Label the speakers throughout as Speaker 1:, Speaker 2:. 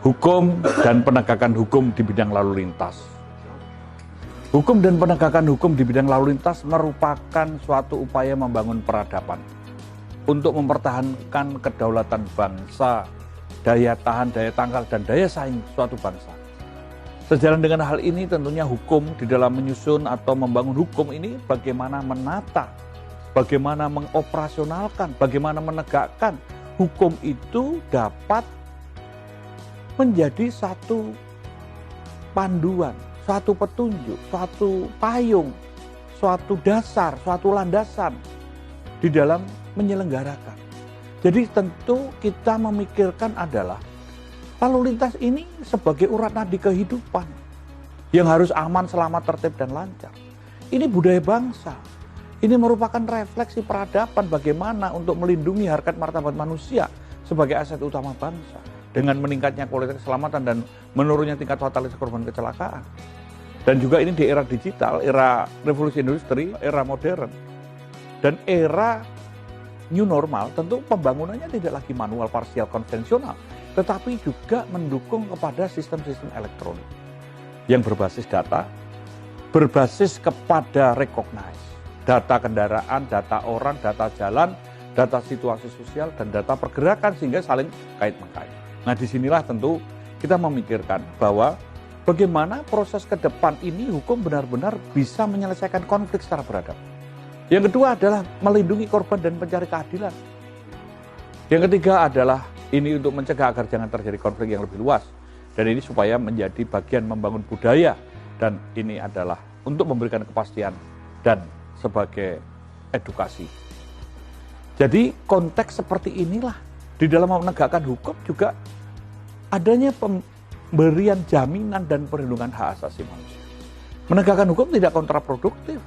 Speaker 1: hukum dan penegakan hukum di bidang lalu lintas. Hukum dan penegakan hukum di bidang lalu lintas merupakan suatu upaya membangun peradaban untuk mempertahankan kedaulatan bangsa, daya tahan, daya tangkal, dan daya saing suatu bangsa. Sejalan dengan hal ini tentunya hukum di dalam menyusun atau membangun hukum ini bagaimana menata, bagaimana mengoperasionalkan, bagaimana menegakkan hukum itu dapat menjadi satu panduan, suatu petunjuk, suatu payung, suatu dasar, suatu landasan di dalam menyelenggarakan. Jadi tentu kita memikirkan adalah lalu lintas ini sebagai urat nadi kehidupan yang harus aman, selamat, tertib, dan lancar. Ini budaya bangsa. Ini merupakan refleksi peradaban bagaimana untuk melindungi harkat martabat manusia sebagai aset utama bangsa dengan meningkatnya kualitas keselamatan dan menurunnya tingkat fatalitas korban kecelakaan. Dan juga ini di era digital, era revolusi industri, era modern, dan era new normal, tentu pembangunannya tidak lagi manual, parsial, konvensional, tetapi juga mendukung kepada sistem-sistem elektronik yang berbasis data, berbasis kepada recognize, data kendaraan, data orang, data jalan, data situasi sosial, dan data pergerakan sehingga saling kait-mengkait. Nah, disinilah tentu kita memikirkan bahwa bagaimana proses ke depan ini hukum benar-benar bisa menyelesaikan konflik secara beradab. Yang kedua adalah melindungi korban dan pencari keadilan. Yang ketiga adalah ini untuk mencegah agar jangan terjadi konflik yang lebih luas. Dan ini supaya menjadi bagian membangun budaya. Dan ini adalah untuk memberikan kepastian dan sebagai edukasi. Jadi konteks seperti inilah di dalam menegakkan hukum juga adanya pemberian jaminan dan perlindungan hak asasi manusia. Menegakkan hukum tidak kontraproduktif,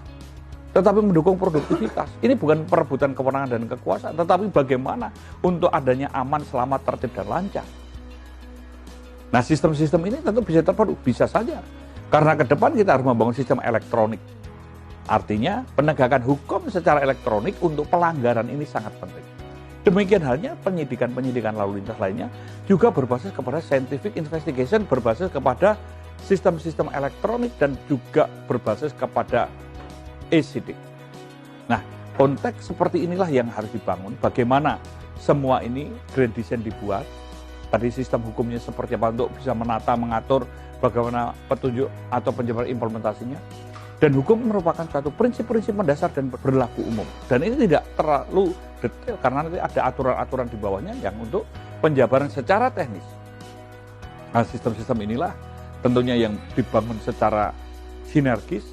Speaker 1: tetapi mendukung produktivitas. Ini bukan perebutan kewenangan dan kekuasaan, tetapi bagaimana untuk adanya aman, selamat, tertib, dan lancar. Nah, sistem-sistem ini tentu bisa terpadu, bisa saja. Karena ke depan kita harus membangun sistem elektronik. Artinya, penegakan hukum secara elektronik untuk pelanggaran ini sangat penting. Demikian halnya penyidikan lalu lintas lainnya juga berbasis kepada scientific investigation, berbasis kepada sistem-sistem elektronik, dan juga berbasis kepada e-sidik. Nah, konteks seperti inilah yang harus dibangun. Bagaimana semua ini grand design dibuat, tadi sistem hukumnya seperti apa untuk bisa menata, mengatur bagaimana petunjuk atau penjabaran implementasinya. Dan hukum merupakan suatu prinsip-prinsip mendasar dan berlaku umum. Dan ini tidak terlalu detail karena nanti ada aturan-aturan di bawahnya yang untuk penjabaran secara teknis. Nah, sistem-sistem inilah tentunya yang dibangun secara sinergis.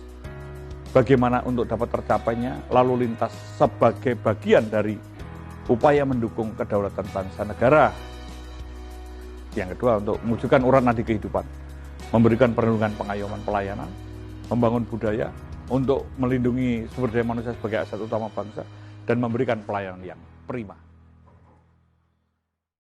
Speaker 1: Bagaimana untuk dapat tercapainya lalu lintas sebagai bagian dari upaya mendukung kedaulatan bangsa negara. Yang kedua, untuk mewujudkan urat nadi kehidupan, memberikan perlindungan, pengayoman, pelayanan, membangun budaya untuk melindungi sumber daya manusia sebagai aset utama bangsa, dan memberikan pelayanan yang prima.